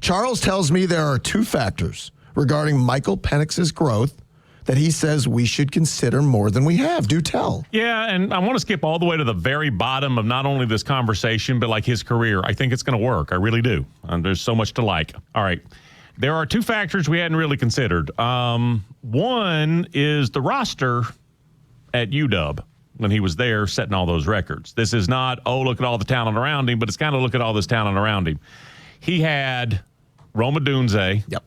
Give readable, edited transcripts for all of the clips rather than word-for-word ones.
Charles tells me there are two factors regarding Michael Penix's growth that he says we should consider more than we have. Do tell. Yeah, and I want to skip all the way to the very bottom of not only this conversation, but like his career. I think it's going to work. I really do. And there's so much to like. All right. There are two factors we hadn't really considered. One is the roster at UW when he was there setting all those records. This is not, oh, look at all the talent around him, but it's kind of look at all this talent around him. He had Roma Dunze, Yep.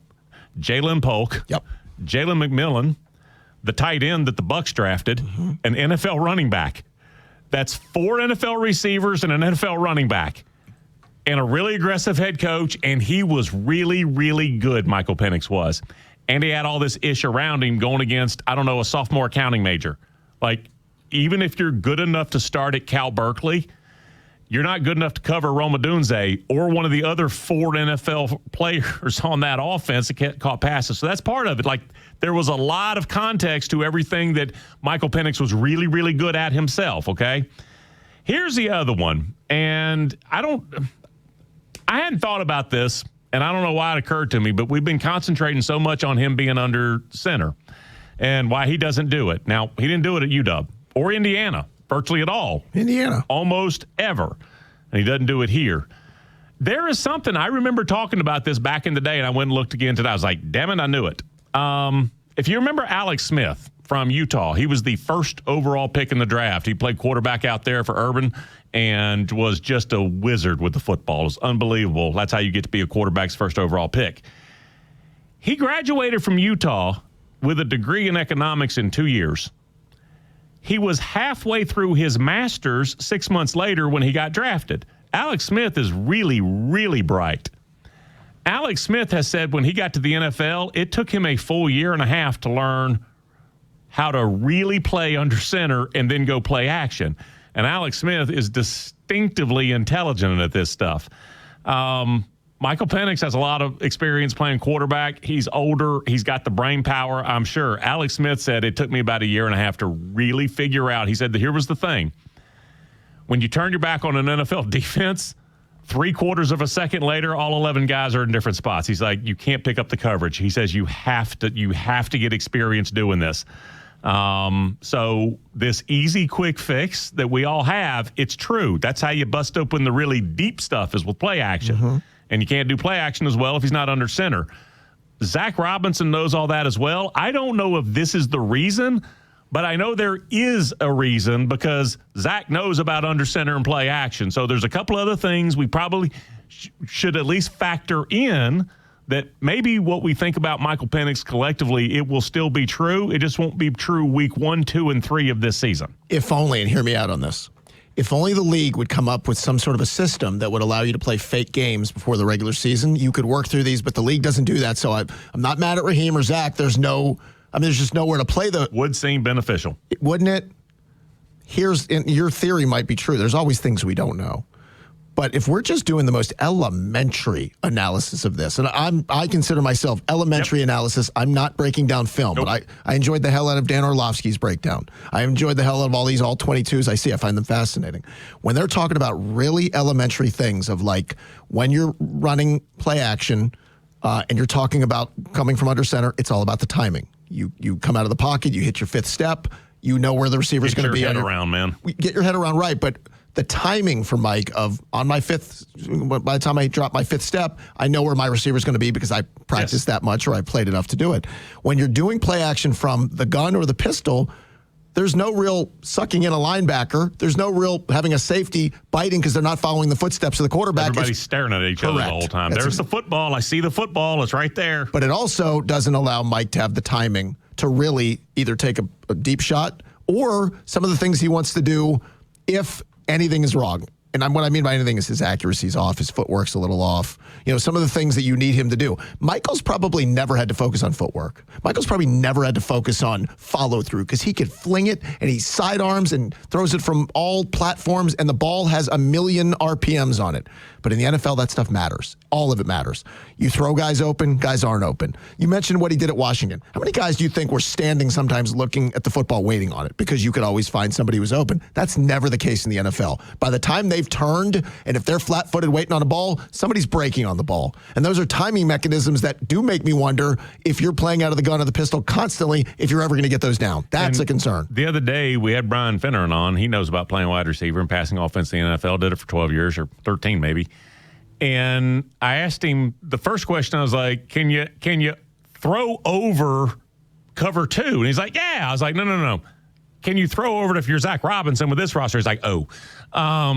Jalen Polk, Yep. Jalen McMillan, the tight end that the Bucs drafted, an NFL running back. That's 4 NFL receivers and an NFL running back. And a really aggressive head coach, and he was really, really good, Michael Penix was. And he had all this ish around him going against, I don't know, a sophomore accounting major. Like, even if you're good enough to start at Cal Berkeley, you're not good enough to cover Roma Dunze or one of the other 4 NFL players on that offense that caught passes. So that's part of it. Like, there was a lot of context to everything that Michael Penix was really, really good at himself, okay? Here's the other one, and I hadn't thought about this, and I don't know why it occurred to me, but we've been concentrating so much on him being under center and why he doesn't do it. Now, he didn't do it at UW or Indiana virtually at all. Indiana. Almost ever. And he doesn't do it here. There is something, I remember talking about this back in the day, and I went and looked again today. I was like, damn it, I knew it. If you remember Alex Smith from Utah, he was the first overall pick in the draft. He played quarterback out there for Urban and was just a wizard with the football. It was unbelievable. That's how you get to be a quarterback's first overall pick. He graduated from Utah with a degree in economics in 2 years. He was halfway through his master's 6 months later when he got drafted. Alex Smith is really, really bright. Alex Smith has said when he got to the NFL, it took him a full year and a half to learn how to really play under center and then go play action. And Alex Smith is distinctively intelligent at this stuff. Michael Penix has a lot of experience playing quarterback. He's older. He's got the brain power, I'm sure. Alex Smith said it took me about a year and a half to really figure out. He said that here was the thing. When you turn your back on an NFL defense, 3/4 of a second later, all 11 guys are in different spots. He's like, you can't pick up the coverage. He says you have to get experience doing this. So this easy, quick fix that we all have, it's true. That's how you bust open the really deep stuff is with play action. Mm-hmm. And you can't do play action as well if he's not under center. Zach Robinson knows all that as well. I don't know if this is the reason, but I know there is a reason because Zach knows about under center and play action. So there's a couple other things we probably should at least factor in that maybe what we think about Michael Penix collectively, it will still be true. It just won't be true week 1, 2, and 3 of this season. If only, and hear me out on this, if only the league would come up with some sort of a system that would allow you to play fake games before the regular season, you could work through these, but the league doesn't do that. So I'm not mad at Raheem or Zach. There's just nowhere to play the. Would seem beneficial. Wouldn't it? And your theory might be true. There's always things we don't know. But if we're just doing the most elementary analysis of this, and I consider myself elementary analysis, I'm not breaking down film, but I enjoyed the hell out of Dan Orlovsky's breakdown. I enjoyed the hell out of all these all-22s I see. I find them fascinating. When they're talking about really elementary things of like when you're running play action and you're talking about coming from under center, it's all about the timing. You come out of the pocket, you hit your 5th step, you know where the receiver's going to be. Get your head around, man. Get your head around, right, but the timing for Mike of on my 5th, by the time I drop my 5th step, I know where my receiver is going to be because I practiced that much or I played enough to do it. When you're doing play action from the gun or the pistol, there's no real sucking in a linebacker. There's no real having a safety biting because they're not following the footsteps of the quarterback. Everybody's staring at each other the whole time. There's the football. I see the football. It's right there. But it also doesn't allow Mike to have the timing to really either take a deep shot or some of the things he wants to do if anything is wrong. And what I mean by anything is his accuracy's off, his footwork's a little off. You know, some of the things that you need him to do. Michael's probably never had to focus on footwork. Michael's probably never had to focus on follow-through because he could fling it and he sidearms and throws it from all platforms and the ball has 1,000,000 RPMs on it. But in the NFL, that stuff matters. All of it matters. You throw guys open, guys aren't open. You mentioned what he did at Washington. How many guys do you think were standing sometimes looking at the football waiting on it because you could always find somebody who was open? That's never the case in the NFL. By the time they they've turned, and if they're flat-footed waiting on a ball, somebody's breaking on the ball. And those are timing mechanisms that do make me wonder if you're playing out of the gun or the pistol constantly, if you're ever going to get those down. That's a concern. The other day, we had Brian Finneran on. He knows about playing wide receiver and passing offense in the NFL. Did it for 12 years or 13 maybe. And I asked him the first question. I was like, "Can you throw over cover 2?" And he's like, "Yeah." I was like, "No. Can you throw over it if you're Zach Robinson with this roster?" He's like, "Oh."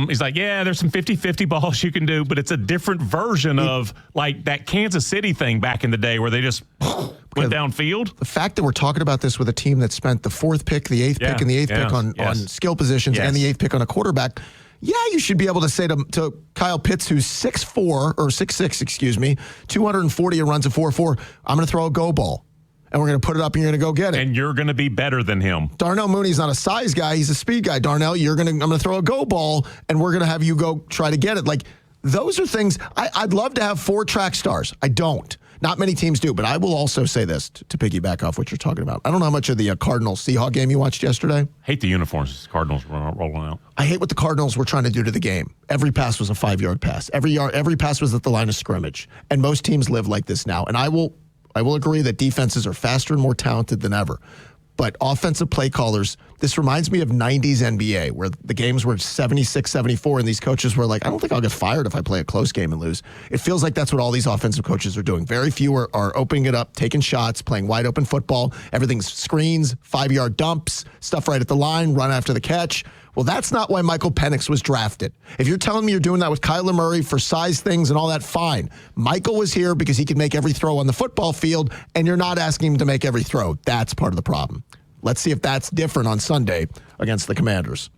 He's like, "Yeah, there's some 50-50 balls you can do, but it's a different version of like that Kansas City thing back in the day where they just went downfield." The fact that we're talking about this with a team that spent the 4th pick, the 8th pick, and the 8th pick on skill positions and the 8th pick on a quarterback, you should be able to say to Kyle Pitts, who's 6'4", or 6'6", 240 and runs a 4.4, I'm going to throw a go ball. And we're going to put it up and you're going to go get it. And you're going to be better than him. Darnell Mooney's not a size guy. He's a speed guy. Darnell, I'm going to throw a go ball and we're going to have you go try to get it. Like, those are things. I'd love to have 4 track stars. I don't. Not many teams do, but I will also say this to piggyback off what you're talking about. I don't know how much of the Cardinals-Seahawks game you watched yesterday. Hate the uniforms Cardinals rolling out. I hate what the Cardinals were trying to do to the game. Every pass was a 5-yard pass. Every pass was at the line of scrimmage. And most teams live like this now. And I will agree that defenses are faster and more talented than ever. But offensive play callers, this reminds me of 90s NBA, where the games were 76-74, and these coaches were like, I don't think I'll get fired if I play a close game and lose. It feels like that's what all these offensive coaches are doing. Very few are opening it up, taking shots, playing wide open football. Everything's screens, 5-yard dumps, stuff right at the line, run after the catch. Well, that's not why Michael Penix was drafted. If you're telling me you're doing that with Kyler Murray for size things and all that, fine. Michael was here because he could make every throw on the football field, and you're not asking him to make every throw. That's part of the problem. Let's see if that's different on Sunday against the Commanders.